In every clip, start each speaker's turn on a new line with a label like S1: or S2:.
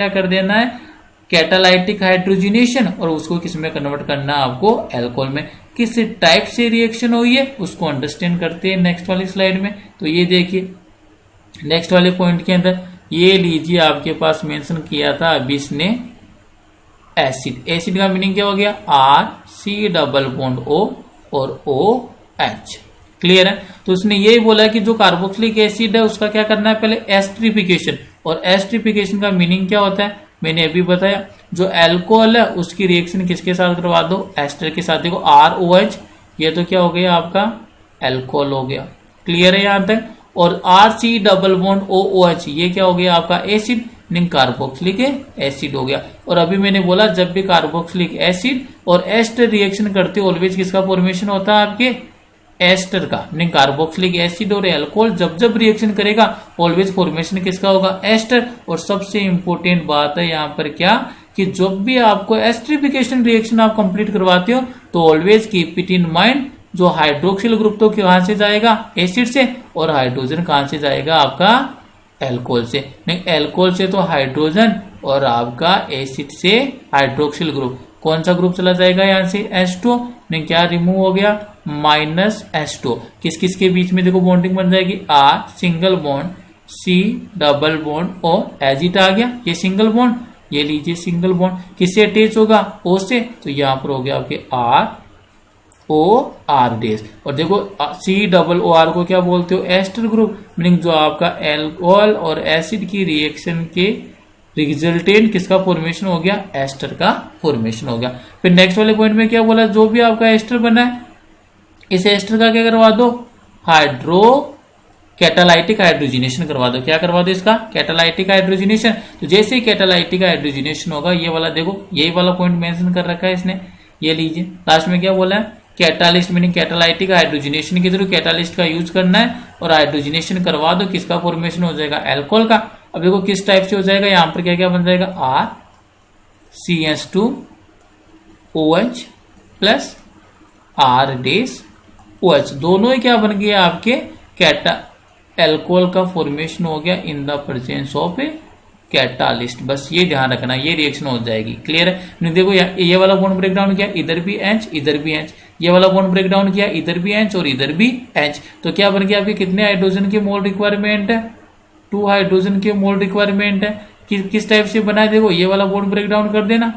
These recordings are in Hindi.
S1: क्या कर देना है, कैटालाइटिक हाइड्रोजिनेशन, और उसको किस में कन्वर्ट करना है आपको, अल्कोहल में। किस टाइप से रिएक्शन हुई है उसको अंडरस्टैंड करते हैं नेक्स्ट वाली स्लाइड में। तो ये देखिए नेक्स्ट वाले पॉइंट के अंदर ये लीजिए आपके पास मेंशन किया था अभी इसने एसिड। एसिड का मीनिंग क्या हो गया, R C double bond O और ओ एच। क्लियर है। तो उसने यही बोला कि जो कार्बोक्सिलिक एसिड है उसका क्या करना है, पहले एस्टरिफिकेशन। और एस्टरिफिकेशन का मीनिंग क्या होता है मैंने अभी बताया, जो अल्कोहल है उसकी रिएक्शन किसके साथ करवा दो, एस्टर के साथ। देखो आर ओ एच, ये तो क्या हो गया आपका अल्कोहल हो गया। क्लियर है यहां तक। और R C double bond O O H, ये क्या हो गया आपका एसिड, मीनिंग कार्बोक्सिलिक एसिड हो गया। और अभी मैंने बोला जब भी कार्बोक्सिलिक एसिड और एस्टर रिएक्शन करते ऑलवेज किसका फॉर्मेशन होता है आपके, एस्टर का। मीनिंग कार्बोक्सिलिक एसिड और अल्कोहल जब जब रिएक्शन करेगा ऑलवेज फॉर्मेशन किसका होगा, एस्टर। और सबसे इंपॉर्टेंट बात है यहाँ पर क्या, कि जब भी आपको एस्टरिफिकेशन रिएक्शन आप कंप्लीट करवाते हो तो always keep it in mind, जो हाइड्रोक्सिल ग्रुप तो कहां से जाएगा, एसिड से, और हाइड्रोजन कहां से जाएगा आपका, अल्कोहल से। नहीं, अल्कोहल से तो हाइड्रोजन और आपका एसिड से हाइड्रोक्सिल ग्रुप, कौन सा ग्रुप चला जाएगा यहाँ से, H2। नहीं, क्या रिमूव हो गया, माइनस H2। किस किस के बीच में देखो बॉन्डिंग बन जाएगी, R single bond, C double bond और एजिट आ गया, ये सिंगल बॉन्ड, ये लीजिए सिंगल बॉन्ड। किससे अटैच होगा, O से, तो यहाँ पर हो गया आपके आर ओ आर डेस। और देखो सी डबल ओ आर को क्या बोलते हो, एस्टर ग्रुप। मीनिंग जो आपका अल्कोहल और एसिड की रिएक्शन के रिजल्टेंट किसका फॉर्मेशन हो गया, एस्टर का फॉर्मेशन हो गया। फिर नेक्स्ट वाले पॉइंट में क्या बोला, जो भी आपका एस्टर बना है इस एस्टर का क्या करवा दो, हाइड्रो कैटालाइटिक हाइड्रोजिनेशन करवा दो। क्या करवा दो इसका, कैटालाइटिक हाइड्रोजिनेशन। तो जैसे ही कैटालाइटिक हाइड्रोजिनेशन होगा, ये वाला देखो यही वाला पॉइंट मेंशन कर रखा है इसने, ये लीजिए लास्ट में क्या बोला है, कैटालिस्ट, मीनिंग कैटालाइटिक हाइड्रोजिनेशन के थ्रू कैटालिस्ट का यूज करना है और हाइड्रोजिनेशन करवा दो, किसका फॉर्मेशन हो जाएगा, अल्कोहल का। अब देखो किस टाइप से हो जाएगा, यहां पर क्या क्या बन जाएगा, R C S two O H plus R डेस ओ एच, दोनों ही क्या बन गए आपके कैटा, अल्कोहल का फॉर्मेशन हो गया इन the presence of a catalyst. बस ये ध्यान रखना, ये रिएक्शन हो जाएगी। क्लियर है। देखो ये वाला बॉन्ड ब्रेक डाउन किया, इधर भी एच इधर भी एच, ये वाला बॉन्ड ब्रेक डाउन किया, इधर भी एच और इधर भी एच। तो क्या बन गया आपके, कितने हाइड्रोजन के मोल रिक्वायरमेंट है, 2 हाइड्रोजन के मोल रिक्वायरमेंट है। किस टाइप से बना है, देखो ये वाला बॉन्ड ब्रेक डाउन कर देना।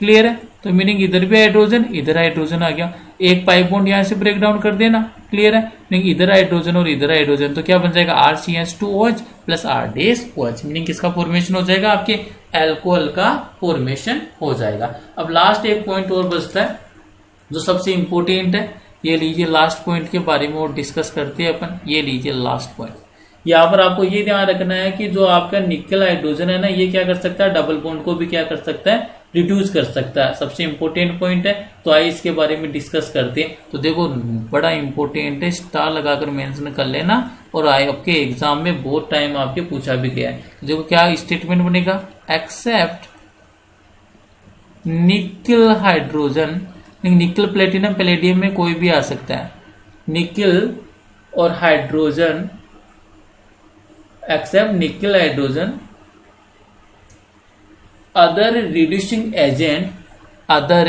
S1: क्लियर है। तो मीनिंग इधर भी हाइड्रोजन इधर हाइड्रोजन आ गया, एक पाइप बॉन्ड यहां से ब्रेक डाउन कर देना। क्लियर है। मीनिंग इधर हाइड्रोजन और इधर हाइड्रोजन, तो क्या बन जाएगा, RCH2OH प्लस R डेस OH। मीनिंग किसका फॉर्मेशन हो जाएगा, आपके अल्कोहल का फॉर्मेशन हो जाएगा। अब लास्ट एक पॉइंट और बचता है जो सबसे इंपॉर्टेंट है, ये लीजिए लास्ट पॉइंट के बारे में और डिस्कस करते हैं अपन। ये लीजिए लास्ट पॉइंट, यहाँ पर आपको ये ध्यान रखना है कि जो आपका निकल हाइड्रोजन है ना, ये क्या कर सकता है, डबल बॉन्ड को भी क्या कर सकता है, रिड्यूस कर सकता है। सबसे इंपॉर्टेंट पॉइंट है, तो आइए इसके बारे में डिस्कस करते हैं। तो देखो बड़ा इंपॉर्टेंट है, स्टार लगाकर मेंशन कर लेना, और आपके एग्जाम में बहुत टाइम आपके पूछा भी गया है। तो देखो क्या स्टेटमेंट बनेगा, एक्सेप्ट निकल हाइड्रोजन, निकल प्लेटिनम पैलेडियम में कोई भी आ सकता है, निकल और हाइड्रोजन, एक्सेप्ट निकल hydrogen other reducing agent, other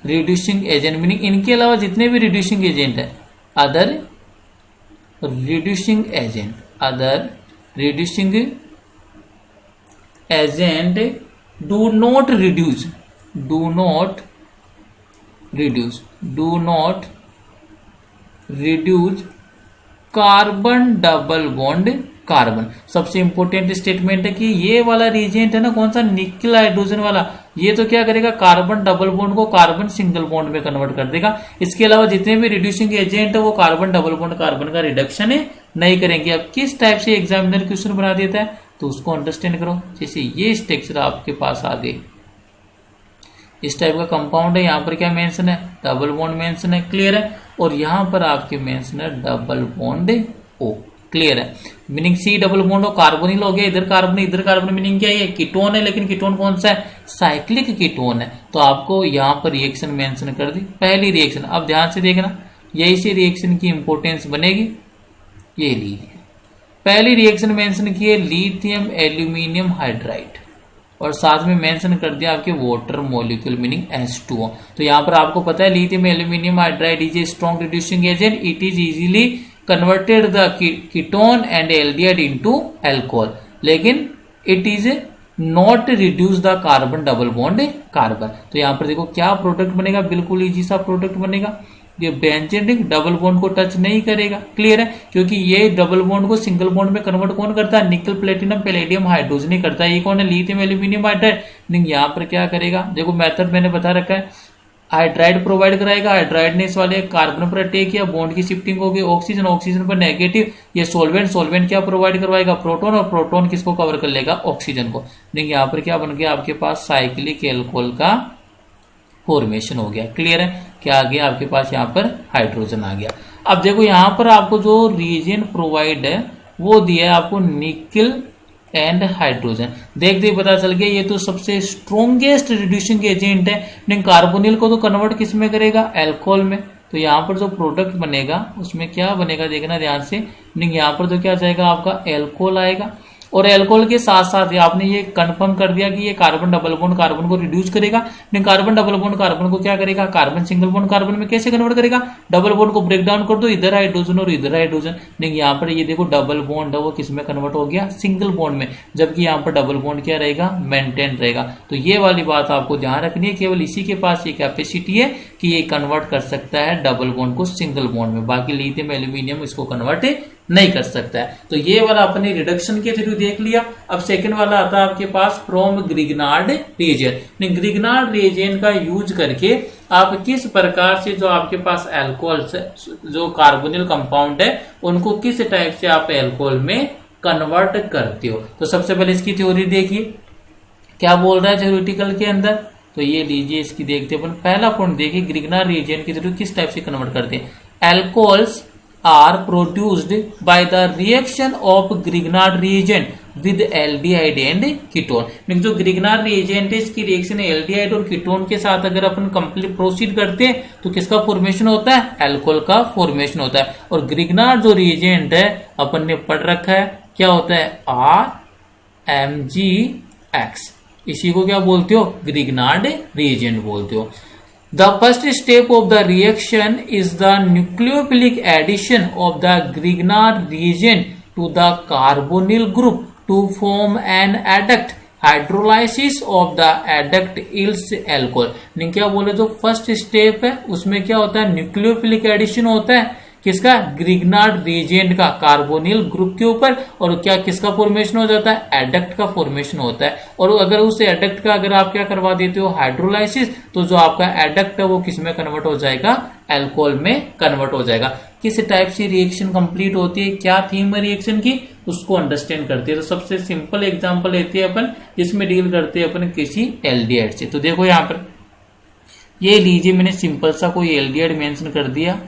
S1: reducing agent meaning इनके अलावा जितने भी रिड्यूसिंग एजेंट है, other reducing agent, other reducing agent do not reduce, do not reduce, do not reduce carbon double bond carbon. सबसे इंपॉर्टेंट स्टेटमेंट है कि ये वाला रिएजेंट है ना, कौन सा, निकल हाइड्रोजन वाला, ये तो क्या करेगा, कार्बन डबल बॉन्ड को कार्बन सिंगल बॉन्ड में कन्वर्ट कर देगा। इसके अलावा जितने भी रिड्यूसिंग एजेंट है वो कार्बन डबल बॉन्ड कार्बन का रिडक्शन है नहीं करेंगे। अब किस टाइप से एग्जामिनर क्वेश्चन बना देता है, तो उसको अंडरस्टैंड करो। जैसे ये स्ट्रक्चर आपके पास आ गए, इस टाइप का कंपाउंड है, यहाँ पर क्या मेंशन है, डबल बॉन्ड मेंशन है। क्लियर है। और यहाँ पर आपके मेंशन है डबल बॉन्ड ओ। क्लियर है। Meaning C double bond carbonyl हो गया, इधर कार्बन, मीनिंग क्या है, कीटोन है, लेकिन कीटोन कौन सा है, साइक्लिक कीटोन है। तो आपको यहाँ पर रिएक्शन मेंशन कर दी, पहली रिएक्शन। अब ध्यान से देखना, यही से रिएक्शन की इंपोर्टेंस बनेगी। ये लीजिए पहली रिएक्शन मेंशन की है, लिथियम एल्यूमिनियम हाइड्राइड। और साथ में मेंशन कर दिया आपके वाटर मॉलिक्यूल मीनिंग H2O। तो यहाँ पर आपको पता है lithium aluminium hydride is a strong reducing agent, it is easily converted the ketone and aldehyde into alcohol, लेकिन it is not reduce the carbon double bond carbon. तो यहाँ पर देखो क्या प्रोडक्ट बनेगा, बिल्कुल इजी सा प्रोडक्ट बनेगा। ये बेंजीन रिंग डबल बॉन्ड को टच नहीं करेगा, क्लियर है, क्योंकि ये डबल बॉन्ड को सिंगल बॉन्ड में कन्वर्ट कौन करता है, निकल प्लेटिनम पैलेडियम हाइड्रोजन ही करता है। ये कौन है, लिथियम एल्यूमिनियम हाइड्राइड। नहीं, यहाँ पर क्या करेगा, देखो मेथड मैंने बता रखा है, हाइड्राइड प्रोवाइड कराएगा, हाइड्राइड ने इस वाले कार्बन पर अटैक किया, बॉन्ड की शिफ्टिंग होगी, ऑक्सीजन ऑक्सीजन पर नेगेटिव, ये सोल्वेंट सोल्वेंट क्या प्रोवाइड करवाएगा, प्रोटॉन, और प्रोटॉन किसको कवर कर लेगा, ऑक्सीजन को। नहीं, यहाँ पर क्या बन गया आपके पास, साइक्लिक एल्कोहल का फॉर्मेशन हो गया, क्लियर है। क्या आ गया आपके पास, यहाँ पर हाइड्रोजन आ गया। अब देखो यहाँ पर आपको जो रिएजेंट प्रोवाइड है वो दिया है आपको निकल एंड हाइड्रोजन। देखते ही पता चल गया ये तो सबसे स्ट्रोंगेस्ट रिड्यूसिंग एजेंट है। लेकिन कार्बोनिल को तो कन्वर्ट किस में करेगा, अल्कोहल में। तो यहाँ पर जो प्रोडक्ट बनेगा उसमें क्या बनेगा, देखना ध्यान से। यहाँ पर तो क्या जाएगा आपका अल्कोहल आएगा, और अल्कोहल के साथ साथ आपने ये कंफर्म कर दिया कि ये कार्बन डबल बॉन्ड कार्बन को रिड्यूस करेगा। लेकिन कार्बन डबल बॉन्ड कार्बन को क्या करेगा, कार्बन सिंगल बॉन्ड कार्बन में कैसे कन्वर्ट करेगा, डबल बॉन्ड को ब्रेक डाउन कर दो, इधर हाइड्रोजन और इधर हाइड्रोजन। लेकिन यहाँ पर ये देखो डबल बॉन्ड है वो किस में कन्वर्ट हो गया, सिंगल बॉन्ड में, जबकि यहाँ पर डबल बॉन्ड क्या रहेगा, मेंटेन रहेगा। तो ये वाली बात आपको ध्यान रखनी है, केवल इसी के पास ये कैपेसिटी है कि ये कन्वर्ट कर सकता है डबल बॉन्ड को सिंगल बॉन्ड में, बाकी लिथियम एल्यूमिनियम इसको कन्वर्ट नहीं कर सकता है। तो ये वाला अपने रिडक्शन के थ्रू देख लिया। अब सेकंड वाला आता है आपके पास from Grignard reagent. Grignard reagent का यूज करके आप किस प्रकार से जो आपके पास अल्कोहल जो कार्बोनिल कंपाउंड है उनको किस टाइप से आप अल्कोहल में कन्वर्ट करते हो। तो सबसे पहले इसकी थ्योरी देखिए क्या बोल रहा है थ्योरेटिकल के अंदर। तो ये लीजिए इसकी देखते अपन। पहला पॉइंट देखिए ग्रिग्नार्ड रिएजेंट के थ्रू किस टाइप से कन्वर्ट करते हैं। Alcohols are produced by the reaction of Grignard reagent with aldehyde and ketone। जो Grignard reagent है इसकी रिएक्शन एल्डिहाइड और कीटोन के साथ अगर अपन कंप्लीट प्रोसीड करते हैं तो किसका फॉर्मेशन होता है, अल्कोहल का फॉर्मेशन होता है। और Grignard जो रिएजेंट है अपन ने पढ़ रखा है क्या होता है, RMgX। इसी को क्या बोलते हो, Grignard reagent बोलते हो। The first step of the reaction is the nucleophilic addition of the Grignard reagent to the carbonyl group to form an adduct. Hydrolysis of the adduct yields alcohol। नहीं क्या बोले, जो फर्स्ट स्टेप है उसमें क्या होता है, न्यूक्लियोफिलिक एडिशन होता है किसका, ग्रिग्नार्ड रिएजेंट का कार्बोनिल ग्रुप के ऊपर, और क्या किसका फॉर्मेशन हो जाता है, एडक्ट का फॉर्मेशन होता है। और अगर उस एडक्ट का अगर आप क्या करवा देते हो, हाइड्रोलाइसिस, तो जो आपका एडक्ट है वो किस में कन्वर्ट हो जाएगा, अल्कोहल में कन्वर्ट हो जाएगा। किस टाइप से रिएक्शन कंप्लीट होती है, क्या थीम है रिएक्शन की, उसको अंडरस्टैंड करते हैं। तो सबसे सिंपल एग्जांपल लेते हैं अपन जिसमें डील करते हैं अपन किसी एल्डिहाइड से। तो देखो यहाँ पर ये लीजिए मैंने सिंपल सा कोई एल्डिहाइड मेंशन कर दिया,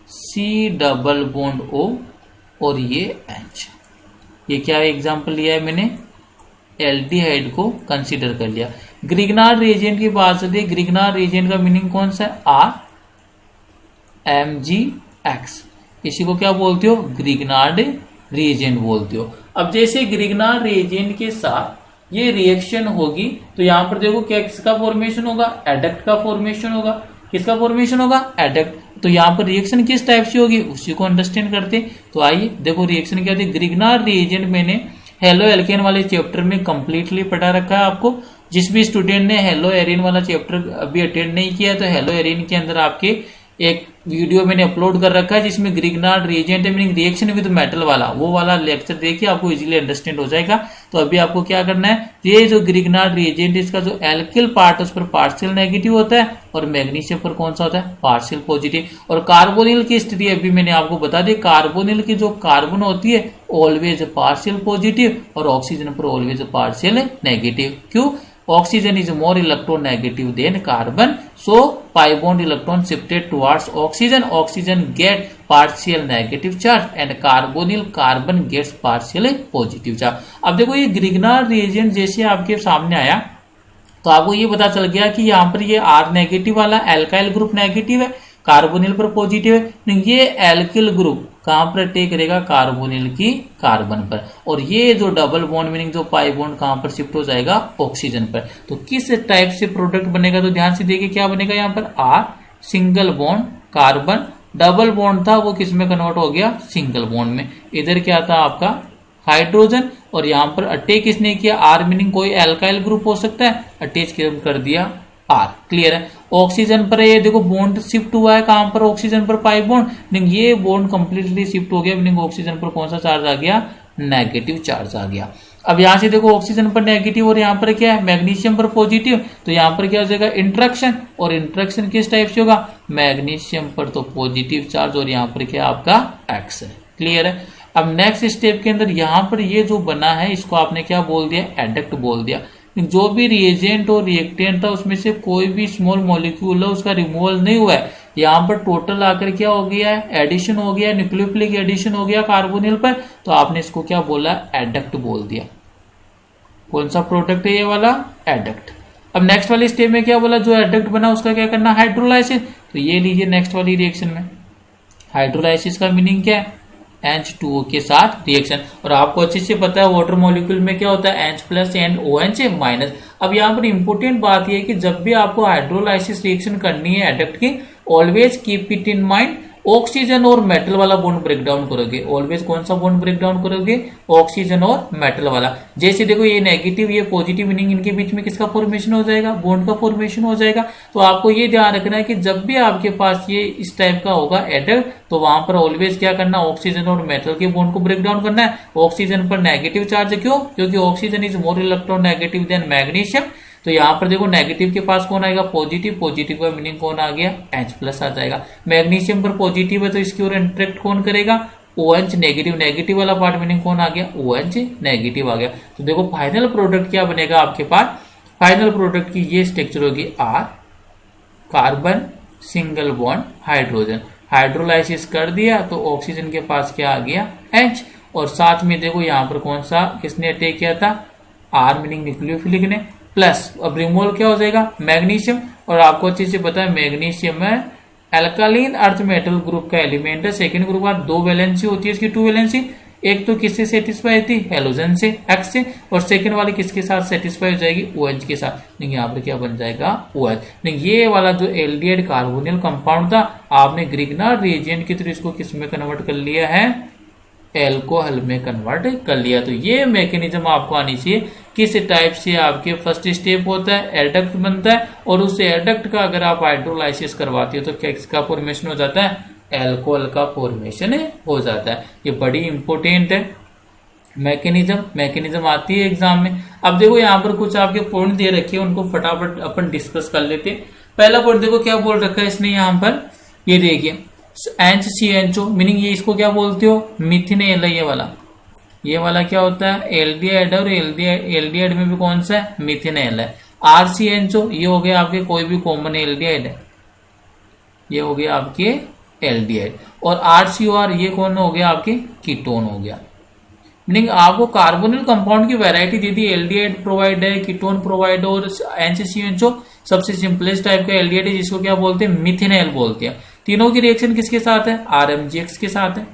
S1: C डबल बॉन्ड O और ये H। ये क्या एग्जांपल लिया है मैंने, एल्डिहाइड को कंसीडर कर लिया। ग्रिग्नार्ड रिएजेंट की बात चलती है, ग्रिग्नार्ड रिएजेंट का मीनिंग कौन सा है, RMgX। इसी को क्या बोलते हो, ग्रिग्नार्ड रिएजेंट बोलते हो। अब जैसे ग्रिग्नार्ड रिएजेंट के साथ ये रिएक्शन होगी तो यहाँ पर देखो क्या किसका फॉर्मेशन होगा, एडक्ट का फॉर्मेशन होगा। किसका फॉर्मेशन होगा, एडक्ट। तो यहाँ पर रिएक्शन किस टाइप से होगी उसी को अंडरस्टैंड करते। तो आइए देखो रिएक्शन क्या होती है। ग्रिग्नार्ड रिएजेंट मैंने हेलो एल्केन वाले चैप्टर में कंप्लीटली पढ़ा रखा है आपको। जिस भी स्टूडेंट ने हेलो एरिन वाला चैप्टर अभी अटेंड नहीं किया तो हेलो एरिन के अंदर आपके एक वीडियो मैंने अपलोड कर रखा है जिसमें Grignard reagent meaning reaction with metal वाला, वो वाला लेक्चर देखिए आपको इजीली अंडरस्टैंड हो जाएगा। तो अभी आपको क्या करना है, ये जो ग्रिग्नार्ड रिएजेंट इसका जो एल्किल पार्ट उस पर पार्शियल नेगेटिव होता है और मैग्नीशियम पर कौन सा होता है, पार्शियल पॉजिटिव। और कार्बोनिल की स्थिति अभी मैंने आपको बता दी, कार्बोनिल की जो कार्बन होती है ऑलवेज पार्शियल पॉजिटिव और ऑक्सीजन पर ऑलवेज पार्शियल नेगेटिव। क्यों, oxygen is more electronegative than carbon, so pi bond electron shifted towards oxygen get partial negative charge and carbonyl carbon gets partial positive charge। अब देखो ये ग्रिग्नार्ड रिएजेंट जैसे आपके सामने आया तो आपको ये पता चल गया कि यहाँ पर ये R नेगेटिव वाला एल्काइल ग्रुप नेगेटिव है, कार्बोनिल पर पॉजिटिव है, तो ये एल्किल ग्रुप कहां पर अटैक करेगा, कार्बोनिल की कार्बन पर, और ये जो डबल बॉन्ड मीनिंग जो पाई बॉन्ड कहां पर शिफ्ट हो जाएगा, ऑक्सीजन पर। तो किस टाइप से प्रोडक्ट बनेगा, तो ध्यान से देखिए क्या बनेगा यहाँ पर, R single bond carbon, double bond था वो किस में कन्वर्ट हो गया, सिंगल बॉन्ड में। इधर क्या था आपका हाइड्रोजन, और यहां पर अटैक किसने किया, आर मीनिंग कोई एल्काइल ग्रुप हो सकता है, अटैच कर दिया आर। क्लियर है। ऑक्सीजन पर ये देखो बॉन्ड शिफ्ट हुआ है, कहां पर, ऑक्सीजन पर पाई बॉन्ड, मीनिंग ये बॉन्ड कंप्लीटली शिफ्ट हो गया, मीनिंग ऑक्सीजन पर कौन सा चार्ज आ गया, नेगेटिव चार्ज आ गया। अब यहां से देखो ऑक्सीजन पर नेगेटिव और यहां पर क्या है, मैग्नीशियम पर पॉजिटिव, तो यहां पर क्या हो जाएगा, इंट्रैक्शन, और इंट्रैक्शन किस टाइप से होगा, मैग्नीशियम पर तो पॉजिटिव चार्ज, और यहां पर क्या आपका एक्स है। क्लियर है। अब नेक्स्ट स्टेप के अंदर यहां पर ये जो बना है इसको आपने क्या बोल दिया, एडक्ट बोल दिया। जो भी रिएजेंट और रिएक्टेंट था उसमें से कोई भी स्मॉल मॉलिक्यूल है उसका रिमूवल नहीं हुआ है, यहाँ पर टोटल आकर क्या हो गया है, एडिशन हो गया, न्यूक्लियोफिलिक एडिशन हो गया कार्बोनिल पर, तो आपने इसको क्या बोला, एडक्ट बोल दिया। कौन सा प्रोडक्ट है ये वाला, एडक्ट। अब नेक्स्ट वाली स्टेप में क्या बोला, जो एडक्ट बना उसका क्या करना, हाइड्रोलाइसिस। तो ये लीजिए नेक्स्ट वाली रिएक्शन में हाइड्रोलाइसिस का मीनिंग क्या है, H2O के साथ रिएक्शन, और आपको अच्छे से पता है वाटर मॉलिक्यूल में क्या होता है, H plus and OH minus. अब यहाँ पर इंपॉर्टेंट बात यह है कि जब भी आपको हाइड्रोलाइसिस रिएक्शन करनी है एडक्ट की, always keep it in mind, oxygen और मेटल वाला बॉन्ड ब्रेक डाउन करोगे। ऑलवेज कौन सा बॉन्ड ब्रेक डाउन करोगे, ऑक्सीजन और मेटल वाला। जैसे देखो ये नेगेटिव ये पॉजिटिव, मीनिंग इनके बीच में किसका फॉर्मेशन हो जाएगा, बॉन्ड का फॉर्मेशन हो जाएगा। तो आपको ये ध्यान रखना है कि जब भी आपके पास ये इस टाइप का होगा एडक्ट, तो वहां पर ऑलवेज क्या करना, ऑक्सीजन और मेटल के बॉन्ड को ब्रेक डाउन करना है। ऑक्सीजन पर नेगेटिव चार्ज, क्यों, क्योंकि oxygen is more electronegative than magnesium. तो यहां पर देखो नेगेटिव के पास कौन आएगा, पॉजिटिव, पॉजिटिव का मीनिंग कौन आ गया, H प्लस आ जाएगा। मैग्नीशियम पर पॉजिटिव है तो इसकी ओर इंटरेक्ट कौन करेगा, OH नेगेटिव, नेगेटिव वाला पार्ट मीनिंग कौन आ गया, OH नेगेटिव आ गया। तो देखो फाइनल प्रोडक्ट क्या बनेगा आपके पास, फाइनल प्रोडक्ट की ये स्ट्रक्चर होगी, R carbon single bond hydrogen, hydrolysis कर दिया तो ऑक्सीजन के पास क्या आ गया, H, और साथ में देखो यहां पर कौन सा किसने अटैक किया था, R मीनिंग न्यूक्लियोफिलिक ने, प्लस अब रिमूवल क्या हो जाएगा, मैग्नीशियम, और आपको अच्छे से पता है मैग्नीशियम है एल्कालीन अर्थ मेटल ग्रुप का एलिमेंट है। सेकंड ग्रुप का 2 वैलेंसी होती है इसकी, 2 वैलेंसी, एक तो किससे सेटिस्फाई होती है, हेलोजन से, X से, और सेकंड वाली किसके साथ सेटिस्फाई हो जाएगी, OH के साथ। नहीं यहाँ पर क्या बन जाएगा, OH। नहीं ये वाला जो एल्डिहाइड कार्बोनिल कंपाउंड था, आपने ग्रिग्नार्ड रिएजेंट के थ्रू इसको किस में कन्वर्ट कर लिया है, एल्कोहल में कन्वर्ट कर लिया। तो ये मैकेनिज्म आपको आनी चाहिए, किस टाइप से आपके फर्स्ट स्टेप होता है, एडक्ट बनता है, और उस एडक्ट का अगर आप हाइड्रोलाइसिस करवाते हो तो क्या किसका फॉर्मेशन हो जाता है, एल्कोहल का फॉर्मेशन हो जाता है। ये बड़ी इंपॉर्टेंट है मैकेनिज्म आती है एग्जाम में। अब देखो यहाँ पर कुछ आपके पॉइंट दे रखे हैं, उनको फटाफट अपन डिस्कस कर लेते हैं। पहला पॉइंट देखो क्या बोल रखा है इसने यहाँ पर, ये देखिए HCHO मीनिंग ये इसको क्या बोलते हो, मिथिनेल है ये वाला क्या होता है, एल्डिहाइड, और एल्डिहाइड में भी कौन सा है, मिथिनेल है। RCHO ये हो गया आपके कोई भी कॉमन एल्डिहाइड है, ये हो गया आपके एल्डिहाइड, और RCOR ये कौन हो गया आपके कीटोन हो गया। मीनिंग आपको कार्बोनिल कंपाउंड की वैरायटी दे दी, एल्डिहाइड प्रोवाइड है, कीटोन प्रोवाइड, और HCHO सबसे सिंपलेस्ट टाइप का एल्डिहाइड है जिसको क्या बोलते हैं, मिथिनेल बोलते हैं। तीनों की रिएक्शन किसके साथ है, RMGX के साथ है।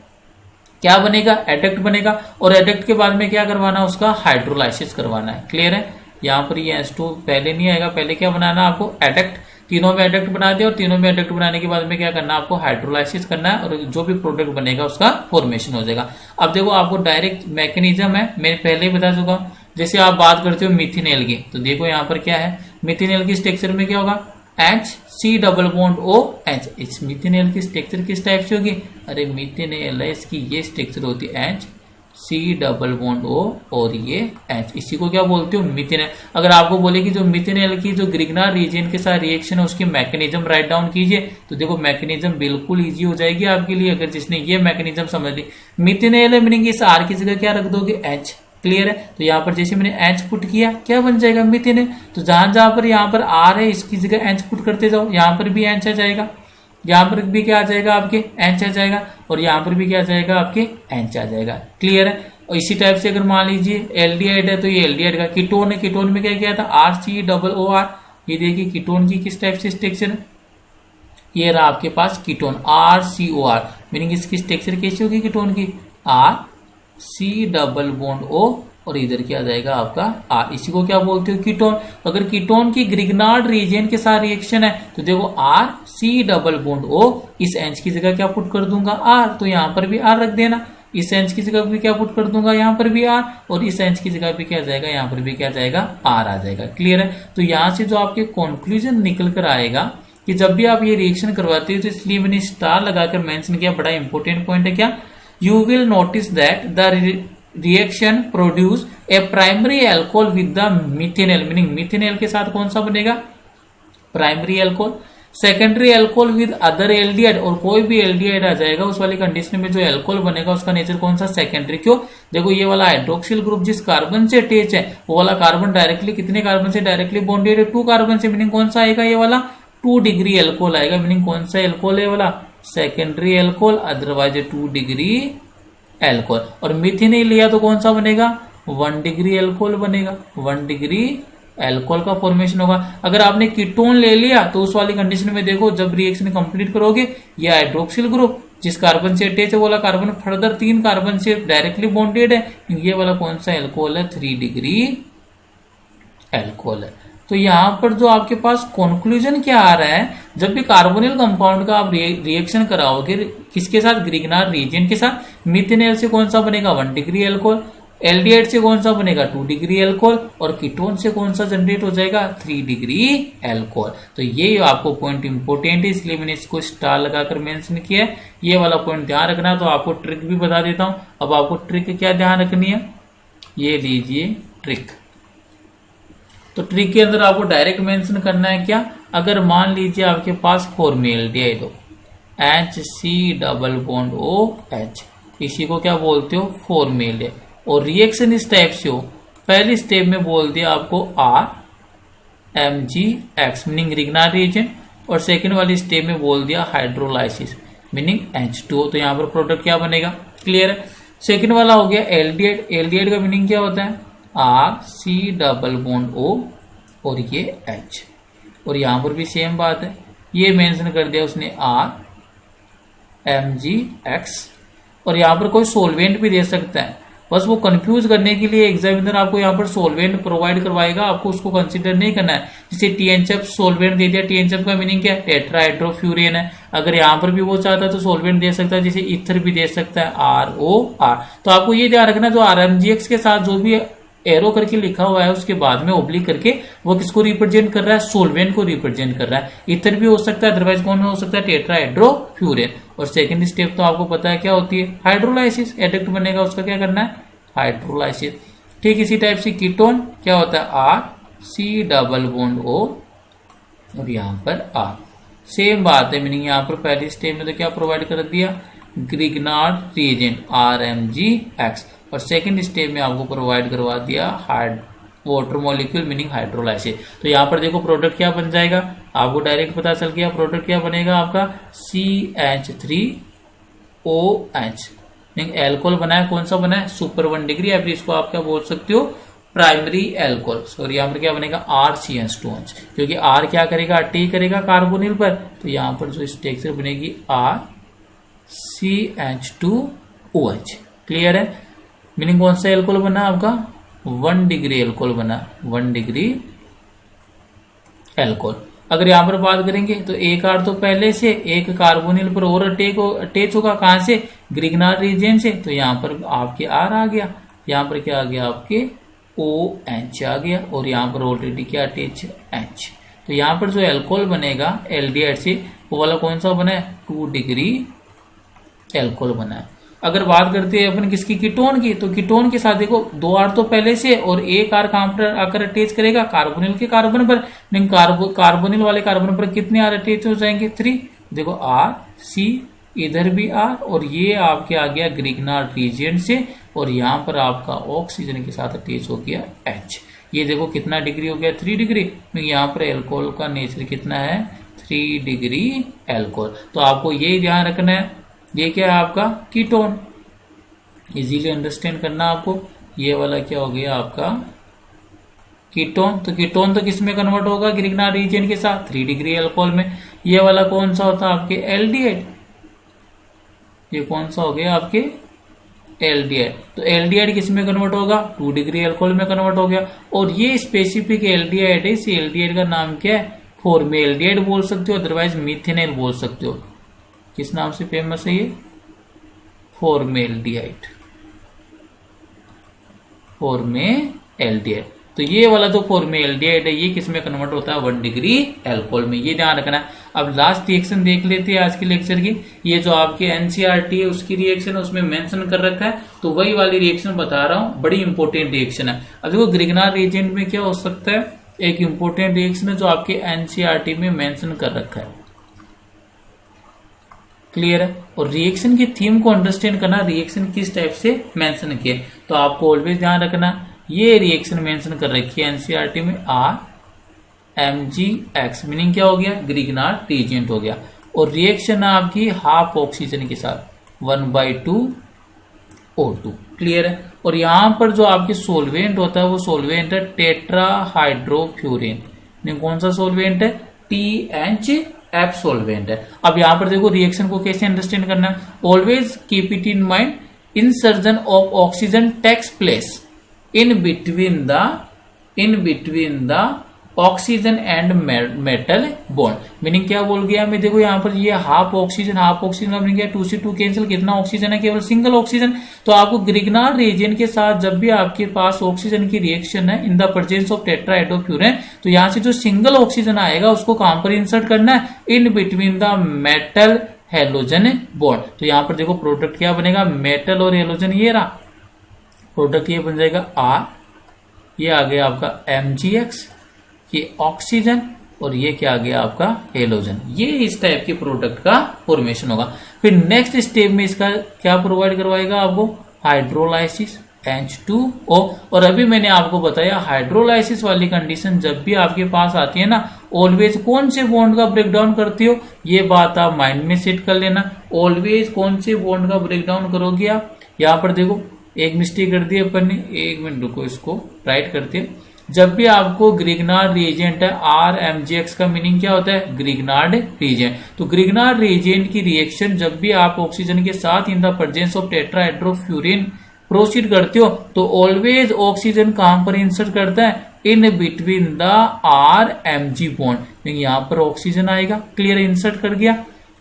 S1: क्या बनेगा, एडक्ट बनेगा, और एडक्ट के बाद में क्या करवाना, उसका हाइड्रोलाइसिस करवाना है। क्लियर है। यहाँ पर ये H2 पहले नहीं आएगा, पहले क्या बनाना आपको, एडक्ट, तीनों में एडक्ट बना दिया, और तीनों में एडक्ट बनाने के बाद में क्या करना, आपको हाइड्रोलाइसिस करना है, और जो भी प्रोडक्ट बनेगा उसका फॉर्मेशन हो जाएगा। अब देखो आपको डायरेक्ट मैकेनिज्म है, मैं पहले ही बता चुका हूं। जैसे आप बात करते हो मिथिनेल की, तो देखो यहाँ पर क्या है, मिथिनेल की स्ट्रक्चर में क्या होगा, HC डबल बॉन्ड OH। इस मिथिनेल की स्ट्रक्चर किस टाइप से होगी, अरे मिथिनेल है इसकी ये स्ट्रक्चर होती है HC डबल बॉन्ड O, और ये H, इसी को क्या बोलते हो, मिथिनेल। अगर आपको बोले कि जो मिथिनेल की जो ग्रिग्नार्ड रीजन के साथ रिएक्शन है उसकी मैकेनिज्म राइट डाउन कीजिए, तो देखो मैकेनिज्म बिल्कुल इजी हो जाएगी आपके लिए अगर जिसने ये मैकेनिज्म समझ ली। मिथिनेल है मीनिंग इस R की जगह क्या रख दोगे, H। क्लियर है। तो यहाँ पर जैसे मैंने H पुट किया, क्या बन जाएगा, मिथिनेल। तो जहां पर यहाँ पर R है इसकी जगह H पुट करते जाओ, यहाँ पर भी H आ जाएगा, यहाँ पर भी क्या आ जाएगा आपके, H आ जाएगा, और यहाँ पर भी क्या आ जाएगा आपके, H आ जाएगा। क्लियर है। और इसी टाइप से अगर मान लीजिए एल्डिहाइड है तो ये एल्डिहाइड का कीटोन है, कीटोन में क्या किया था, RCOR। ये देखिए कीटोन की किस टाइप से स्ट्रक्चर है, ये रहा आपके पास कीटोन RCOR, मीनिंग इसकी स्ट्रक्चर कैसी होगी कीटोन की, R C double bond O और इधर क्या आ जाएगा आपका R, इसी को क्या बोलते हो कीटोन। अगर कीटोन की ग्रिग्नार्ड रीजन के साथ रिएक्शन है तो देखो R C double bond O, इस H की जगह क्या पुट कर दूंगा R, तो यहां पर भी R रख देना, इस H की जगह भी क्या पुट कर दूंगा यहाँ पर भी R, और इस H की जगह भी क्या जाएगा यहाँ पर भी क्या जाएगा R आ जाएगा। क्लियर है। तो यहां से जो आपके कंक्लूजन निकल कर आएगा कि जब भी आप ये रिएक्शन करवाते हो तो इसलिए मैंने स्टार लगाकर मेंशन किया, बड़ा इंपॉर्टेंट पॉइंट है क्या, you will notice that the reaction produce a primary alcohol with the methanol, meaning methanol के साथ कौन सा बनेगा primary alcohol, secondary alcohol with other aldehyde, और कोई भी एल्डिहाइड आ जाएगा उस वाली कंडीशन में जो एल्कोहल बनेगा उसका नेचर कौन सा सेकेंडरी। क्यों, देखो ये वाला हाइड्रोक्सिल ग्रुप जिस कार्बन से अटैच है वो वाला कार्बन डायरेक्टली कितने कार्बन से डायरेक्टली बॉन्डेड है, 2 कार्बन से, मीनिंग कौन सा आएगा ये वाला 2 डिग्री एल्कोहल आएगा, मीनिंग कौन सा एल्कोहल है वाला secondary alcohol, otherwise 2 degree alcohol. और मिथेनॉल लिया तो कौन सा बनेगा 1 डिग्री एल्कोहल बनेगा, 1 डिग्री एल्कोहल का फॉर्मेशन होगा। अगर आपने कीटोन ले लिया तो उस वाली कंडीशन में देखो जब रिएक्शन कंप्लीट करोगे ये हाइड्रोक्सिल ग्रुप जिस कार्बन से अटैच है वो वाला कार्बन फर्दर 3 कार्बन से डायरेक्टली बॉन्डेड है, ये वाला कौन सा एल्कोहल है 3 डिग्री एल्कोहल है। तो यहां पर जो आपके पास कंक्लूजन क्या आ रहा है, जब भी कार्बोनिल कंपाउंड का आप रिएक्शन कराओगे किसके साथ ग्रिग्नार्ड रीजन के साथ, मिथेनॉल से कौन सा बनेगा 1 डिग्री एल्कोहल, एल्डिहाइड से कौन सा बनेगा 2 डिग्री एल्कोहल, और कीटोन से कौन सा जनरेट हो जाएगा 3 डिग्री एल्कोहल। तो ये आपको पॉइंट इंपोर्टेंट है इसलिए मैंने इसको स्टार लगाकर मेंशन किया है, ये वाला पॉइंट ध्यान रखना। तो आपको ट्रिक भी बता देता हूं। अब आपको ट्रिक क्या ध्यान रखनी है, ये लीजिए ट्रिक। तो ट्रिक के अंदर आपको डायरेक्ट मेंशन करना है क्या, अगर मान लीजिए आपके पास फॉर्मेल्डिहाइड हो HC डबल बॉन्ड OH, इसी को क्या बोलते हो फॉर्मेल्डिहाइड, और रिएक्शन इस टाइप से हो, पहली स्टेप में बोल दिया आपको RMgX मीनिंग ग्रिग्नार्ड रीजन, और सेकंड वाली स्टेप में बोल दिया हाइड्रोलाइसिस मीनिंग H2O, तो यहां पर प्रोडक्ट क्या बनेगा क्लियर है। सेकंड वाला हो गया एल्डिहाइड, एल्डिहाइड का मीनिंग क्या होता है RC डबल बॉन्ड O और ये H, और यहां पर भी सेम बात है, ये मेंशन कर दिया उसने RMgX, और यहां पर कोई सोलवेंट भी दे सकता है, बस वो कंफ्यूज करने के लिए एग्जामिनर आपको यहाँ पर सोलवेंट प्रोवाइड करवाएगा, आपको उसको कंसीडर नहीं करना है। जैसे TNCF सोलवेंट दे दिया, TNCF का मीनिंग क्या है टेट्राहाइड्रोफ्यूरेन है, अगर यहाँ पर भी वो चाहता है तो सोलवेंट दे सकता है, जैसे ईथर भी दे सकता है ROR। तो आपको ये ध्यान रखना जो RMgX के साथ जो भी एरो करके लिखा हुआ है उसके बाद में ओब्लिक करके वो किसको रिप्रेजेंट कर रहा है सोलवेंट को रिप्रेजेंट कर रहा है, ईथर भी हो सकता है, अदरवाइज कौन हो सकता है टेट्राहाइड्रोफ्यूरेन। और सेकंड स्टेप तो आपको पता है क्या होती है हाइड्रोलाइसिस, एडक्ट बनेगा उसका क्या करना है हाइड्रोलाइसिस। ठीक इसी टाइप से कीटोन क्या होता है RC डबल बॉन्ड O और यहाँ पर R, सेम बात है, मीनिंग यहाँ पर पहली स्टेप में तो क्या प्रोवाइड कर दिया ग्रिग्नार्ड रीजेंट RMgX, और सेकंड स्टेप में आपको प्रोवाइड करवा दिया वाटर मॉलिक्यूल मीनिंग हाइड्रोलाइसिस। तो यहाँ पर देखो प्रोडक्ट क्या बन जाएगा, आपको डायरेक्ट पता चल गया प्रोडक्ट क्या बनेगा आपका CH3OH, एल्कोहल बना है, कौन सा बना है सुपर 1 डिग्री, या फिर इसको आप क्या बोल सकते हो प्राइमरी एल्कोहल। सॉरी यहाँ पर क्या बनेगा RCH2OH, क्योंकि R क्या करेगा अटैक करेगा कार्बोनिल पर, तो यहाँ पर जो स्ट्रक्चर बनेगी RCH2OH। क्लियर है, मीनिंग कौन सा एल्कोहल बना आपका 1 डिग्री एल्कोहल बना, 1 डिग्री एल्कोहल। अगर यहां पर बात करेंगे तो एक R तो पहले से एक कार्बोनिल पर और अटैच होगा, कहां से ग्रिग्नार्ड रीजन से, तो यहां पर आपके R आ गया, यहां पर क्या आ गया आपके OH आ गया, और यहां पर ऑलरेडी क्या अटैच H। तो यहां पर जो एल्कोहल बनेगा एल्डिहाइड से वो वाला कौन सा बना है 2 डिग्री एल्कोहल बना है। अगर बात करते हैं अपन किसकी कीटोन की, तो कीटोन के साथ देखो 2 R तो पहले से और एक R कहां पर आकर अटैच करेगा कार्बोनिल के कार्बन पर, लेकिन कार्बोनिल वाले कार्बन पर कितने R अटैच हो जाएंगे 3, देखो RC इधर भी R, और ये आपके आ गया ग्रिग्नार्ड रीजन से, और यहाँ पर आपका ऑक्सीजन के साथ अटैच हो गया H। ये देखो कितना डिग्री हो गया 3 डिग्री, यहाँ पर एल्कोहल का नेचर कितना है 3 डिग्री एल्कोहल। तो आपको यही ध्यान रखना है, ये क्या है आपका कीटोन, इजीली अंडरस्टैंड करना आपको। ये वाला क्या हो गया आपका कीटोन, तो कीटोन तो किस में कन्वर्ट होगा ग्रिग्नार्ड रीजन के साथ 3 डिग्री एल्कोहल में। ये वाला कौन सा होता है आपके एल्डिहाइड, ये कौन सा हो गया आपके एल्डिहाइड। तो एल्डिहाइड किस में कन्वर्ट होगा, 2 डिग्री अल्कोहल में कन्वर्ट हो गया। और ये स्पेसिफिक एल्डिहाइड है, इस एल्डिहाइड का नाम क्या है, फॉर्मेल्डिहाइड बोल सकते हो, अदरवाइज मिथेनॉल बोल सकते हो। किस नाम से फेमस है ये, फॉर्मेल्डिहाइड, फॉर्मेल्डिहाइड। तो ये वाला जो फॉर्मेल्डिहाइड है ये किस में कन्वर्ट होता है, 1 डिग्री अल्कोहल में, ये ध्यान रखना। अब लास्ट रिएक्शन देख लेते हैं आज के लेक्चर की। ये जो आपके एनसीईआरटी है उसकी रिएक्शन है, उसमें मेंशन कर रखा है, तो वही वाली रिएक्शन बता रहा हूं, बड़ी इंपॉर्टेंट रिएक्शन है। अब देखो ग्रिग्नार रिएजेंट में क्या हो सकता है, एक इंपॉर्टेंट रिएक्शन है जो आपके एनसीईआरटी में मेंशन कर रखा है, क्लियर है। और रिएक्शन की थीम को अंडरस्टैंड करना, रिएक्शन किस टाइप से मेंशन किया, तो आपको ऑलवेज ध्यान रखना ये रिएक्शन मेंशन कर रखी है एनसीईआरटी में, RMgX, मीनिंग क्या हो गया, ग्रिग्नार रिएजेंट हो गया। और रिएक्शन है आपकी हाफ ऑक्सीजन के साथ, 1/2 O2, क्लियर है। और यहां पर जो आपके सोलवेंट होता है वो सोलवेंट है टेट्राहाइड्रोफ्यूरिन, कौन सा सोलवेंट है, THF सोलवेंट है। अब यहां पर देखो रिएक्शन को कैसे अंडरस्टैंड करना है, always keep it in mind, insertion of oxygen takes place in between the oxygen and metal bond. Meaning क्या बोल गया मैं, देखो यहाँ पर ये हाफ ऑक्सीजन का मीनिंग क्या, 2 से 2 कैंसिल, कितना ऑक्सीजन है, केवल सिंगल ऑक्सीजन। तो आपको ग्रिग्नार रिएजेंट के साथ जब भी आपके पास ऑक्सीजन की रिएक्शन है इन द प्रेजेंस ऑफ टेट्राहाइड्रोफ्यूरिन, तो यहाँ से जो सिंगल ऑक्सीजन आएगा उसको कहां पर इंसर्ट करना है, in between the metal halogen bond. तो यहाँ पर देखो प्रोडक्ट क्या बनेगा, मेटल और हेलोजन, ये रहा प्रोडक्ट, ये बन जाएगा R, ये आ गया आपका MgX, ये ऑक्सीजन, और ये क्या आ गया आपका हेलोजन। ये इस टाइप के प्रोडक्ट का फॉर्मेशन होगा। फिर नेक्स्ट स्टेप में इसका क्या प्रोवाइड करवाएगा आपको, हाइड्रोलाइसिस, H2O। और अभी मैंने आपको बताया हाइड्रोलाइसिस वाली कंडीशन जब भी आपके पास आती है ना, ऑलवेज कौन से बॉन्ड का ब्रेकडाउन करती हो, ये बात आप माइंड में सेट कर लेना। ऑलवेज कौन से बॉन्ड का ब्रेकडाउन करोगे आप, यहाँ पर देखो एक मिस्टेक कर दी अपन ने, एक मिनट रुको, इसको राइट करते हैं। जब भी आपको ग्रिग्नार्ड रिएजेंट है, RMgX का मीनिंग क्या होता है, ग्रिग्नार्ड रिएजेंट। तो ग्रिग्नार्ड रिएजेंट की रिएक्शन जब भी आप ऑक्सीजन के साथ in the presence of tetrahydrofuran proceed करते हो, तो ऑलवेज ऑक्सीजन कहां पर इंसर्ट करता है, in between the RMg bond. यहाँ पर ऑक्सीजन आएगा, क्लियर, इंसर्ट कर गया।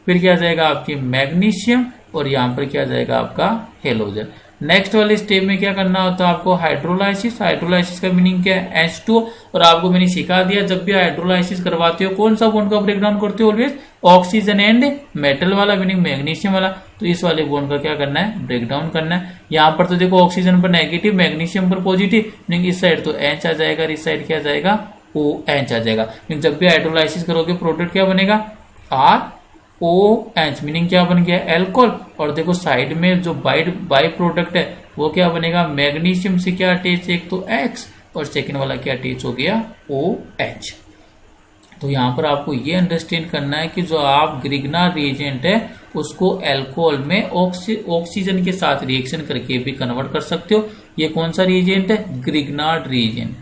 S1: फिर क्या जाएगा आपकी मैग्नीशियम, और यहाँ पर क्या जाएगा आपका हेलोजन। नेक्स्ट वाले स्टेप में क्या करना होता है आपको, हाइड्रोलाइसिस। हाइड्रोलाइसिस का मीनिंग क्या है, H2O। और आपको मैंने सिखा दिया जब भी हाइड्रोलाइसिस करवाते हो कौन सा बॉन्ड का ब्रेकडाउन करते हो, ऑलवेज ऑक्सीजन एंड मेटल वाला, मीनिंग मैग्नीशियम वाला। तो इस वाले बॉन्ड का क्या करना है, ब्रेकडाउन करना है। यहाँ पर तो देखो ऑक्सीजन पर नेगेटिव, मैग्नीशियम पर पॉजिटिव, मीनिंग इस साइड तो H आ जाएगा, इस साइड क्या जाएगा, OH आ जाएगा। जब भी हाइड्रोलाइसिस करोगे प्रोडक्ट क्या बनेगा, ROH, मीनिंग क्या बन गया, एल्कोहल। और देखो साइड में जो बाई प्रोडक्ट है वो क्या बनेगा, मैग्नीशियम से क्या अटैच, एक तो X और सेकेंड वाला क्या अटैच हो गया, OH। तो यहाँ पर आपको ये अंडरस्टैंड करना है कि जो आप ग्रिग्नार्ड रिएजेंट है उसको अल्कोहल में ऑक्सीजन के साथ रिएक्शन करके भी कन्वर्ट कर सकते हो। ये कौन सा रिएजेंट है, ग्रिग्नार्ड रिएजेंट,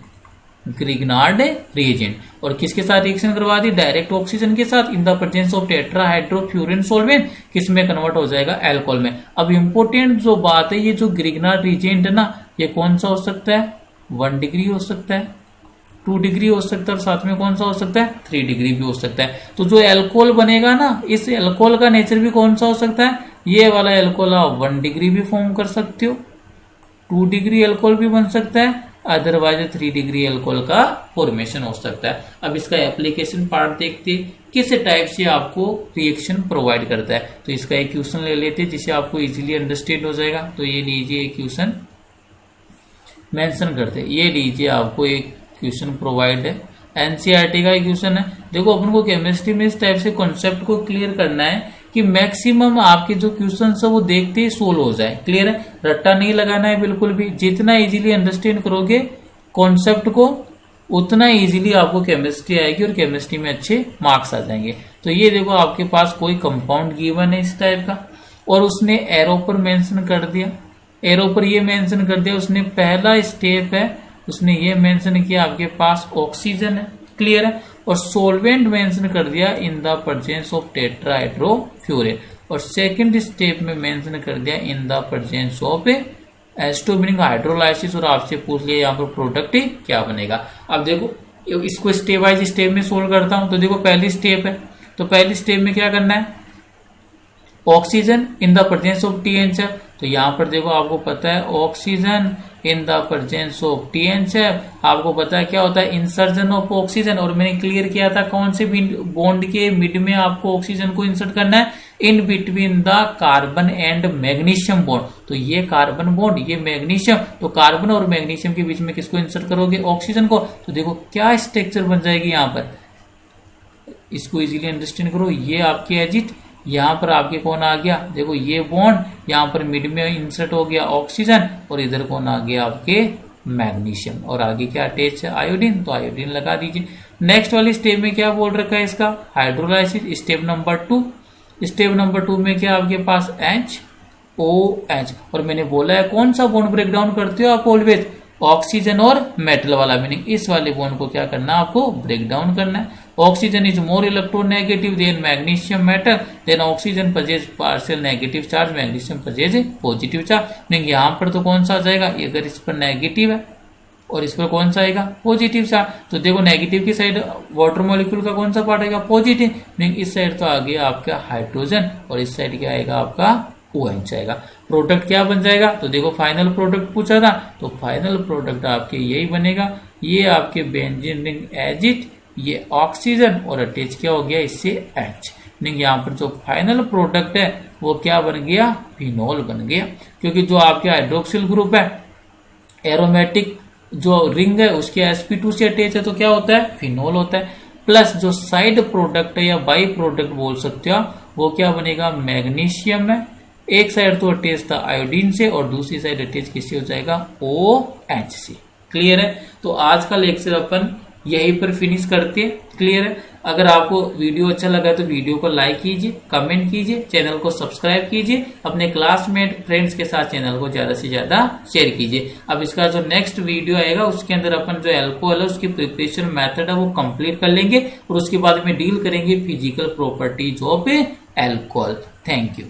S1: ग्रिग्नार्ड रिएजेंट। और किसके साथ रिएक्शन करवा दी, डायरेक्ट ऑक्सीजन के साथ in the presence of tetrahydrofuran solvent, किस में कन्वर्ट हो जाएगा, अल्कोहल में। अब इंपॉर्टेंट जो बात है, ये जो ग्रिग्नार्ड रिएजेंट है ना, ये कौन सा हो सकता है, 1 डिग्री हो सकता है, 2 डिग्री हो सकता है, और साथ में कौन सा हो सकता है, 3 डिग्री भी हो सकता है। तो जो एल्कोहल बनेगा ना, इस एल्कोहल का नेचर भी कौन सा हो सकता है, ये वाला एल्कोहल आप 1 डिग्री भी फॉर्म कर सकते हो, 2 डिग्री एल्कोहल भी बन सकता है, अदरवाइज 3 डिग्री एल्कोहल का फॉर्मेशन हो सकता है। अब इसका एप्लीकेशन पार्ट देखते हैं, किस टाइप से आपको रिएक्शन प्रोवाइड करता है। तो इसका एक क्वेश्चन ले लेते हैं जिससे आपको इजीली अंडरस्टैंड हो जाएगा। तो ये लीजिए एक क्वेश्चन मेंशन करते हैं, ये लीजिए आपको एक क्वेश्चन प्रोवाइड है, एनसीईआरटी का क्वेश्चन है। देखो अपन को केमिस्ट्री में इस टाइप से कॉन्सेप्ट को क्लियर करना है कि मैक्सिमम आपके जो क्वेश्चन है वो देखते ही सोल्व हो जाए, क्लियर है, रट्टा नहीं लगाना है बिल्कुल भी। जितना इजीली अंडरस्टैंड करोगे कॉन्सेप्ट को उतना इजीली आपको केमिस्ट्री आएगी और केमिस्ट्री में अच्छे मार्क्स आ जाएंगे। तो ये देखो आपके पास कोई कंपाउंड गिवन है इस टाइप का, और उसने एरो पर मेंशन कर दिया, एरो पर ये मेंशन कर दिया, उसने पहला स्टेप है उसने ये मेंशन किया आपके पास ऑक्सीजन है, क्लियर है। और सोलवेंट मेंशन कर दिया इन द प्रेजेंस ऑफ टेट्राहाइड्रोफ्यूरेन, और सेकंड स्टेप में मेंशन कर दिया इन the presence of H2 meaning hydrolysis, और आपसे पूछ लिया यहाँ पर प्रोडक्ट क्या बनेगा। अब देखो इसको स्टेप वाइज स्टेप में सोल्व करता हूं। तो देखो पहली स्टेप है, तो पहली स्टेप में क्या करना है, oxygen in the presence of TNCF। तो यहाँ पर देखो आपको पता है oxygen in the presence of TNCF, आपको पता है क्या होता है, इंसर्जन ऑफ ऑक्सीजन। और मैंने क्लियर किया था कौन से बॉन्ड के मिड में आपको ऑक्सीजन को इंसर्ट करना है, in between the carbon and magnesium bond. तो ये कार्बन बॉन्ड, ये मैग्नीशियम, तो कार्बन और मैग्नीशियम के बीच में किसको इंसर्ट करोगे, ऑक्सीजन को। तो देखो क्या स्ट्रक्चर बन जाएगी यहाँ पर, इसको इजीली अंडरस्टैंड करो। ये आपकी एजिट, यहाँ पर आपके कौन आ गया, देखो ये बॉन्ड, यहाँ पर मिड में इंसर्ट हो गया ऑक्सीजन, और इधर कौन आ गया आपके मैग्नीशियम, और आगे क्या अटैच है, आयोडीन, तो आयोडीन लगा दीजिए। नेक्स्ट वाली स्टेप में क्या बोल रखा है इसका, hydrolysis, step number 2। Step number 2 में क्या आपके पास HOH, और मैंने बोला है कौन सा बॉन्ड ब्रेक डाउन करते हो आप ऑलवेज, ऑक्सीजन और मेटल वाला, मीनिंग इस वाले बॉन्ड को क्या करना है आपको, ब्रेक डाउन करना है। Oxygen is more electronegative than magnesium metal, then oxygen possesses partial negative charge, magnesium possesses positive charge. Meaning यहाँ पर तो कौन सा आ जाएगा, अगर इस पर नेगेटिव है और इस पर कौन सा आएगा, पॉजिटिव चार्ज। तो देखो नेगेटिव की साइड वाटर मॉलिक्यूल का कौन सा पार्ट आएगा, पॉजिटिव, मीनिंग इस साइड तो आ गया आपका हाइड्रोजन, और इस साइड क्या आएगा आपका OH आएगा। प्रोडक्ट क्या बन जाएगा, तो देखो फाइनल प्रोडक्ट पूछा था, तो फाइनल प्रोडक्ट आपके यही बनेगा, ये आपके बेंजीन रिंग एजिट, ये ऑक्सीजन, और अटैच क्या हो गया इससे H। मीनिंग यहाँ पर जो फाइनल प्रोडक्ट है वो क्या बन गया, फिनोल बन गया, क्योंकि जो आपके हाइड्रोक्सिल ग्रुप है, एरोमेटिक जो रिंग है उसके sp2 से अटैच है, तो क्या होता है, फिनोल होता है। प्लस जो साइड प्रोडक्ट है या बाई प्रोडक्ट बोल सकते हो, वो क्या बनेगा, मैग्नीशियम है, एक साइड तो अटैच था आयोडीन से, और दूसरी साइड अटैच किससे हो जाएगा, OH से। क्लियर है, तो आज का लेक्चर अपन यहीं पर फिनिश करते हैं। क्लियर है, अगर आपको वीडियो अच्छा लगा तो वीडियो को लाइक कीजिए, कमेंट कीजिए, चैनल को सब्सक्राइब कीजिए, अपने क्लासमेट फ्रेंड्स के साथ चैनल को ज्यादा से ज्यादा शेयर कीजिए। अब इसका जो नेक्स्ट वीडियो आएगा उसके अंदर अपन जो एल्कोहल है उसकी प्रिपरेशन मेथड है वो कंप्लीट कर लेंगे, और उसके बाद में डील करेंगे physical properties of alcohol. Thank you.